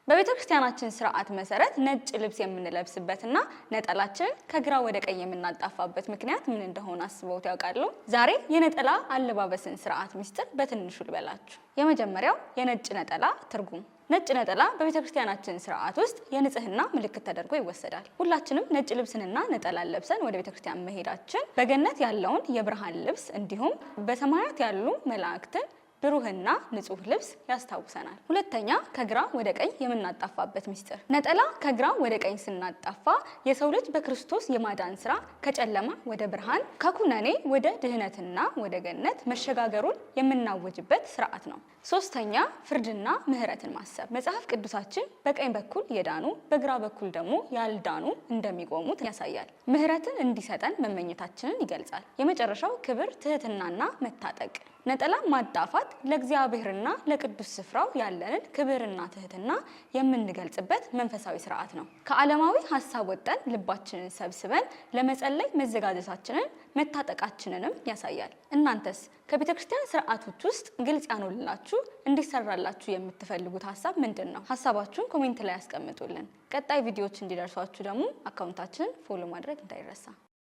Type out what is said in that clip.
በቤተክርስቲያናችን ስርዓት መሰረት ነጭ ልብስ የምንለብስበትና ነጠላችንን ከግራ ወደ ቀኝ የምናጣፋበት ምክንያት ምን እንደሆነ አስበውት ያውቃሉ? ዛሬ የነጠላ አለባበስን ስርዓት ሚስጥር በትንሹ ልበላችሁ። የመጀመሪያው የነጭ ነጠላ ትርጉም። ነጭ ነጠላ በቤተክርስቲያናችን ስርዓት ውስጥ የንጽህና ምልክት ተደርጎ ይወሰዳል። ሁላችንም ነጭ ልብስንና ነጠላን ለብሰን ወደ ቤተክርስቲያን መሄዳችን በገነት ያለውን የብርሃን ልብስ እንዲሁም በሰማያት ያሉ መላእክትን ብሩህና ንጹህ ልብስ ያስታውሰናል። ሁለተኛ ከግራ ወደ ቀኝ የምናጣፋበት ሚስጥር። ነጠላ ከግራ ወደ ቀኝ ስናጣፋ የሰው ልጅ በክርስቶስ የማዳን ስራ ከጨለማ ወደ ብርሃን፣ ከኩነኔ ወደ ድህነትና ወደ ገነት መሸጋገሩን የምናወጅበት ስርዓት ነው። ሶስተኛ ፍርድና ምህረትን ማሰብ። መጽሐፍ ቅዱሳችን በቀኝ በኩል የዳኑ በግራ በኩል ደግሞ ያልዳኑ እንደሚቆሙት ያሳያል። ምህረትን እንዲሰጠን መመኘታችንን ይገልጻል። የመጨረሻው ክብር፣ ትህትናና መታጠቅ። ነጠላ ማጣፋት ለእግዚአብሔርና ለቅዱስ ስፍራው ያለንን ክብርና ትህትና የምንገልጽበት መንፈሳዊ ስርዓት ነው። ከዓለማዊ ሐሳብ ወጠን ልባችንን ሰብስበን ለመጸለይ መዘጋጀታችንን መታጠቃችንንም ያሳያል። እናንተስ ከቤተክርስቲያን ስርዓቶች ውስጥ ግልጽ ያኖልላችሁ እንዲሰራላችሁ የምትፈልጉት ሐሳብ ምንድነው? ሐሳባችሁን ኮሜንት ላይ ያስቀምጡልን። ቀጣይ ቪዲዮዎች እንዲደርሷችሁ ደግሞ አካውንታችንን ፎሎ ማድረግ እንዳይረሳ።